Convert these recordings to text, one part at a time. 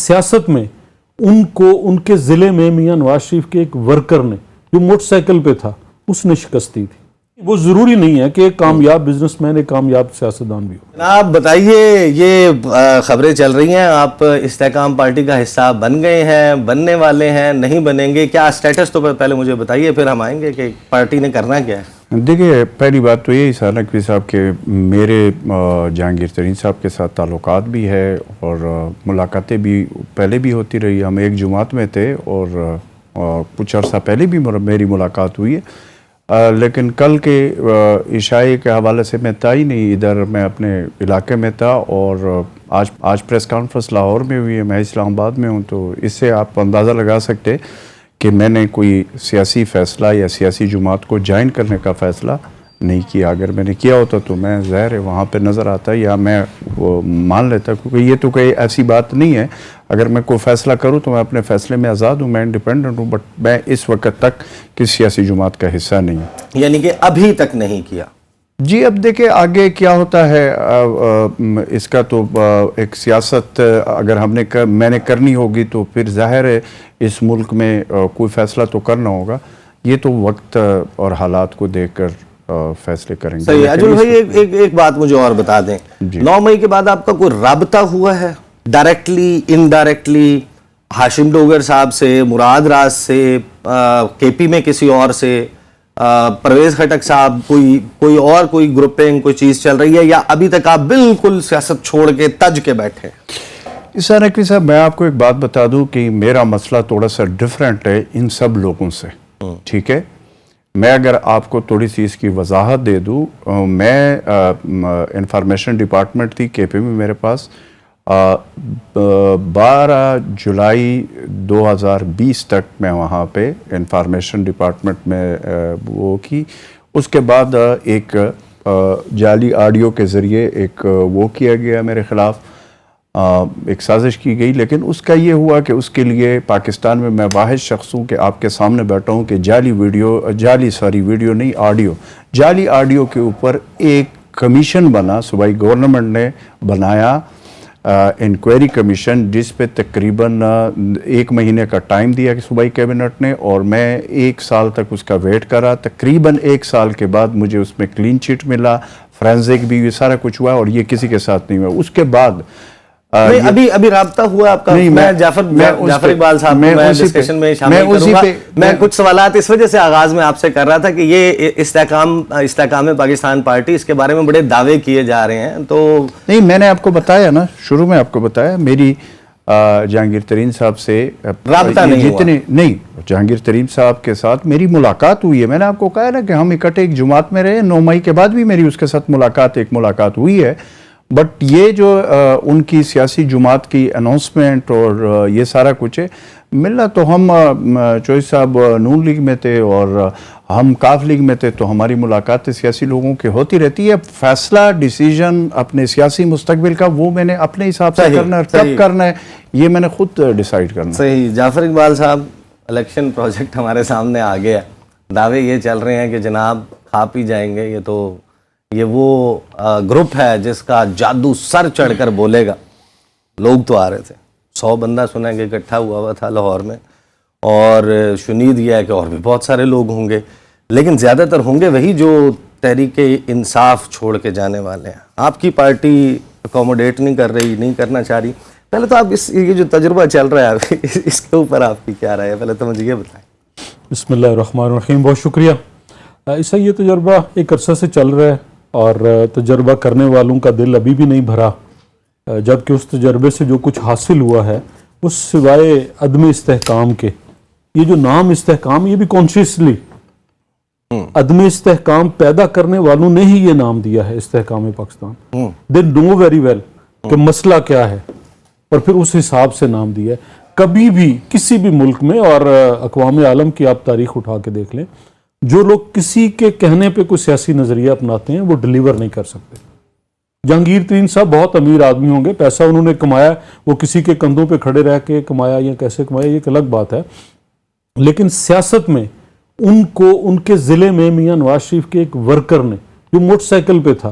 سیاست میں ان کو ان کے ضلع میں میاں نواز شریف کے ایک ورکر نے جو موٹر سائیکل پہ تھا اس نے شکست دی تھی. وہ ضروری نہیں ہے کہ ایک کامیاب بزنس مین ایک کامیاب سیاستدان بھی ہو. آپ بتائیے، یہ خبریں چل رہی ہیں آپ استحکام پارٹی کا حصہ بن گئے ہیں، بننے والے ہیں، نہیں بنیں گے، کیا اسٹیٹس تو پہلے مجھے بتائیے پھر ہم آئیں گے کہ پارٹی نے کرنا کیا ہے. دیکھیے، پہلی بات تو یہی سر نقوی صاحب کے میرے جہانگیر ترین صاحب کے ساتھ تعلقات بھی ہے اور ملاقاتیں بھی پہلے بھی ہوتی رہی. ہم ایک جماعت میں تھے اور کچھ عرصہ پہلے بھی میری ملاقات ہوئی ہے، لیکن کل کے عشاء کے حوالے سے میں تھا ہی نہیں، ادھر میں اپنے علاقے میں تھا. اور آج پریس کانفرنس لاہور میں ہوئی ہے، میں اسلام آباد میں ہوں، تو اس سے آپ اندازہ لگا سکتے کہ میں نے کوئی سیاسی فیصلہ یا سیاسی جماعت کو جوائن کرنے کا فیصلہ نہیں کیا. اگر میں نے کیا ہوتا تو میں ظاہر ہے وہاں پہ نظر آتا یا میں وہ مان لیتا، کیونکہ یہ تو کوئی ایسی بات نہیں ہے. اگر میں کوئی فیصلہ کروں تو میں اپنے فیصلے میں آزاد ہوں، میں انڈیپینڈنٹ ہوں، بٹ میں اس وقت تک کسی سیاسی جماعت کا حصہ نہیں ہوں. یعنی کہ ابھی تک نہیں کیا؟ جی، اب دیکھیں آگے کیا ہوتا ہے اس کا تو ایک سیاست اگر میں نے کرنی ہوگی تو پھر ظاہر ہے اس ملک میں کوئی فیصلہ تو کرنا ہوگا. یہ تو وقت اور حالات کو دیکھ کر فیصلے کریں گے. صحیح. اجل بھائی ایک بات مجھے اور بتا دیں، 9 مئی کے بعد آپ کا کوئی رابطہ ہوا ہے ڈائریکٹلی انڈائریکٹلی ہاشم ڈوگر صاحب سے، مراد راز سے، کے پی میں کسی اور سے، پرویز خٹک صاحب، کوئی گروپنگ کوئی چیز چل رہی ہے، یا ابھی تک آپ بالکل سیاست چھوڑ کے تج کے بیٹھے؟ عیسیٰ نقوی صاحب، میں آپ کو ایک بات بتا دوں کہ میرا مسئلہ تھوڑا سا ڈیفرنٹ ہے ان سب لوگوں سے. ٹھیک ہے، میں اگر آپ کو تھوڑی سی اس کی وضاحت دے دوں، میں انفارمیشن ڈپارٹمنٹ تھی کے پی میں میرے پاس 12 جولائی 2020 تک میں وہاں پہ انفارمیشن ڈپارٹمنٹ میں وہ کی. اس کے بعد ایک جعلی آڈیو کے ذریعے ایک وہ کیا گیا میرے خلاف، ایک سازش کی گئی. لیکن اس کا یہ ہوا کہ اس کے لیے پاکستان میں واحد شخص ہوں کہ آپ کے سامنے بیٹھا ہوں کہ جعلی آڈیو کے اوپر ایک کمیشن بنا، صوبائی گورنمنٹ نے بنایا انکوائری کمیشن، جس پہ تقریباً 1 مہینے کا ٹائم دیا کہ صوبائی کیبنٹ نے، اور میں 1 سال تک اس کا ویٹ کرا. تقریباً 1 سال کے بعد مجھے اس میں کلین چٹ ملا، فرینزک بھی، یہ سارا کچھ ہوا، اور یہ کسی کے ساتھ نہیں ہوا. اس کے بعد ابھی رابطہ ہوا آپ کا؟ میں جعفر اقبال صاحب میں ڈسکشن میں شامل کروں گا. میں کچھ سوالات اس وجہ سے آغاز میں آپ سے کر رہا تھا کہ یہ استحکام پاکستان پارٹی، اس کے بارے میں بڑے دعوے کیے جا رہے ہیں. تو نہیں، میں نے آپ کو بتایا نا، شروع میں آپ کو بتایا میری جہانگیر ترین صاحب سے رابطہ نہیں، جہانگیر ترین صاحب کے ساتھ میری ملاقات ہوئی ہے. میں نے آپ کو کہا نا کہ ہم اکٹھے ایک جماعت میں رہے. 9 مئی کے بعد بھی میری اس کے ساتھ ملاقات ہوئی ہے. بٹ یہ جو ان کی سیاسی جماعت کی اناؤنسمنٹ اور یہ سارا کچھ ہے، ملنا تو ہم چوہدری صاحب نون لیگ میں تھے اور ہم کاف لیگ میں تھے، تو ہماری ملاقاتیں سیاسی لوگوں کی ہوتی رہتی ہے. فیصلہ ڈیسیجن اپنے سیاسی مستقبل کا وہ میں نے اپنے حساب سے کرنا ہے، کب کرنا ہے یہ میں نے خود ڈیسائیڈ کرنا ہے. صحیح. جعفر اقبال صاحب، الیکشن پروجیکٹ ہمارے سامنے آ گیا، دعوے یہ چل رہے ہیں کہ جناب کھا پی جائیں گے. یہ وہ گروپ ہے جس کا جادو سر چڑھ کر بولے گا. لوگ تو آ رہے تھے، 100 بندہ سنا کہ اکٹھا ہوا تھا لاہور میں، اور شنید یہ ہے کہ اور بھی بہت سارے لوگ ہوں گے، لیکن زیادہ تر ہوں گے وہی جو تحریک انصاف چھوڑ کے جانے والے ہیں. آپ کی پارٹی اکوموڈیٹ نہیں کر رہی، نہیں کرنا چاہ رہی. پہلے تو آپ یہ جو تجربہ چل رہا ہے اس کے اوپر آپ کی کیا رائے ہے؟ پہلے تو مجھے یہ بتائیں. بسم اللہ الرحمن الرحیم. بہت شکریہ. ایسا یہ تجربہ ایک عرصہ سے چل رہا ہے اور تجربہ کرنے والوں کا دل ابھی بھی نہیں بھرا، جبکہ اس تجربے سے جو کچھ حاصل ہوا ہے اس سوائے عدم استحکام کے، یہ جو نام استحکام، یہ بھی کانشیسلی عدم استحکام پیدا کرنے والوں نے ہی یہ نام دیا ہے استحکام پاکستان. دے نو ویری ویل کہ مسئلہ کیا ہے اور پھر اس حساب سے نام دیا ہے. کبھی بھی کسی بھی ملک میں، اور اقوام عالم کی آپ تاریخ اٹھا کے دیکھ لیں، جو لوگ کسی کے کہنے پہ کوئی سیاسی نظریہ اپناتے ہیں وہ ڈیلیور نہیں کر سکتے. جہانگیر ترین صاحب بہت امیر آدمی ہوں گے، پیسہ انہوں نے کمایا، وہ کسی کے کندھوں پہ کھڑے رہ کے کمایا یا کیسے کمایا یہ ایک الگ بات ہے، لیکن سیاست میں ان کو ان کے ضلع میں میاں نواز شریف کے ایک ورکر نے جو موٹر سائیکل پہ تھا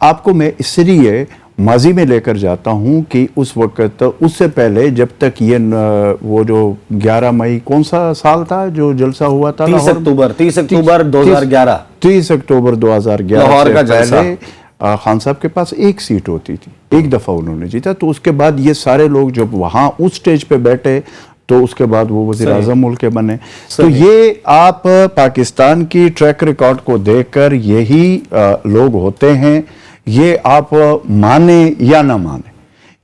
آپ کو میں اس لیے ماضی میں لے کر جاتا ہوں کہ اس وقت اس سے پہلے جب تک یہ وہ جو 11 مئی کون سا سال تھا جو جلسہ ہوا تھا 30 اکتوبر 2011 30 اکتوبر 2011 لاہور کا سے جلسہ۔ پہلے خان صاحب کے پاس ایک سیٹ ہوتی تھی، ایک دفعہ انہوں نے جیتا، تو اس کے بعد یہ سارے لوگ جب وہاں اس سٹیج پہ بیٹھے تو اس کے بعد وہ وزیر اعظم ملک کے بنے۔ تو یہ آپ پاکستان کی ٹریک ریکارڈ کو دیکھ کر یہی لوگ ہوتے ہیں، یہ آپ مانیں یا نہ مانیں،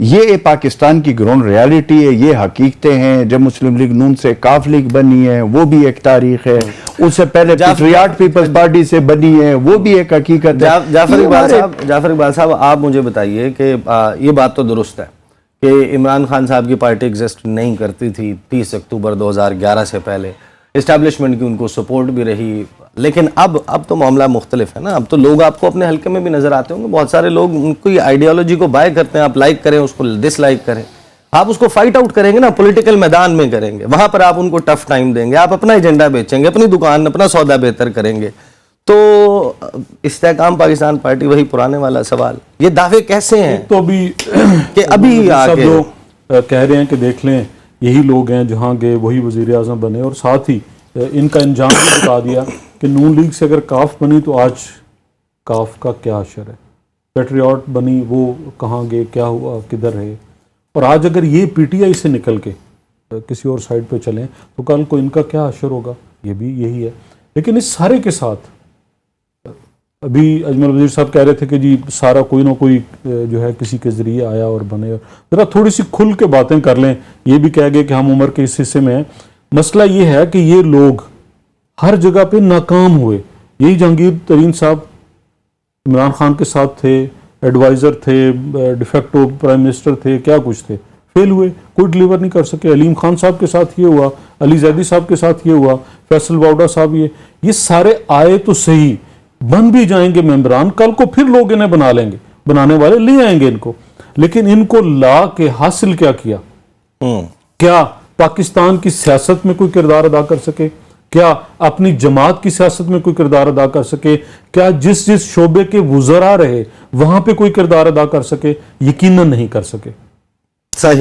یہ پاکستان کی گراؤنڈ ریالٹی ہے، یہ حقیقتیں ہیں۔ جب مسلم لیگ نون سے کاف لیگ بنی ہے وہ بھی ایک تاریخ ہے، اس سے پہلے پیٹریاٹ پیپلز پارٹی سے بنی ہے وہ بھی ایک حقیقت ہے۔ جعفر اقبال صاحب آپ مجھے بتائیے کہ یہ بات تو درست ہے کہ عمران خان صاحب کی پارٹی ایگزسٹ نہیں کرتی تھی 30 اکتوبر 2011 سے پہلے، اسٹیبلشمنٹ کی ان کو سپورٹ بھی رہی، لیکن اب تو معاملہ مختلف ہے نا۔ اب تو لوگ آپ کو اپنے حلقے میں بھی نظر آتے ہوں گے، بہت سارے لوگ ان کو یہ آئیڈیالوجی کو بائی کرتے ہیں، آپ لائک کریں اس کو ڈس لائک کریں، آپ اس کو فائٹ آؤٹ کریں گے نا، پولیٹیکل میدان میں کریں گے، وہاں پر آپ ان کو ٹف ٹائم دیں گے، آپ اپنا ایجنڈا بیچیں گے، اپنی دکان اپنا سودا بہتر کریں گے۔ تو استحکام پاکستان پارٹی وہی پرانے والا سوال، یہ دعوے کیسے ہیں تو ابھی کہ ابھی سب آگے جو کہہ رہے ہیں کہ دیکھ لیں یہی لوگ ہیں جہاں گئے وہی وزیر اعظم بنے، اور ساتھ ہی ان کا انجام بھی بتا دیا کہ نون لیگ سے اگر کاف بنی تو آج کاف کا کیا اشر ہے، پیٹریاٹ بنی وہ کہاں گئے، کیا ہوا، کدھر رہے، اور آج اگر یہ پی ٹی آئی سے نکل کے کسی اور سائڈ پہ چلیں تو کل کو ان کا کیا اشر ہوگا، یہ بھی یہی ہے۔ لیکن اس سارے کے ساتھ ابھی اجمل وزیر صاحب کہہ رہے تھے کہ جی سارا کوئی نہ کوئی جو ہے کسی کے ذریعے آیا اور بنے، ذرا تھوڑی سی کھل کے باتیں کر لیں۔ یہ بھی کہہ گئے کہ ہم عمر کے اس حصے میں ہیں، مسئلہ یہ ہے کہ یہ لوگ ہر جگہ پہ ناکام ہوئے۔ یہی جہانگیر ترین صاحب عمران خان کے ساتھ تھے، ایڈوائزر تھے، ڈیفیکٹو پرائم منسٹر تھے، کیا کچھ تھے، فیل ہوئے، کوئی ڈیلیور نہیں کر سکے۔ علیم خان صاحب کے ساتھ یہ ہوا، علی زیدی صاحب کے ساتھ یہ ہوا، فیصل واؤڈا صاحب، یہ سارے آئے تو صحیح، بن بھی جائیں گے ممبران، کل کو پھر لوگ انہیں بنا لیں گے، بنانے والے لے آئیں گے ان کو، لیکن ان کو لا کے حاصل کیا کیا؟ کیا پاکستان کی سیاست میں کوئی کردار ادا کر سکے؟ کیا اپنی جماعت کی سیاست میں کوئی کردار ادا کر سکے؟ کیا جس شعبے کے وزراء رہے وہاں پہ کوئی کردار ادا کر سکے؟ یقیناً نہیں کر سکے۔ صحیح۔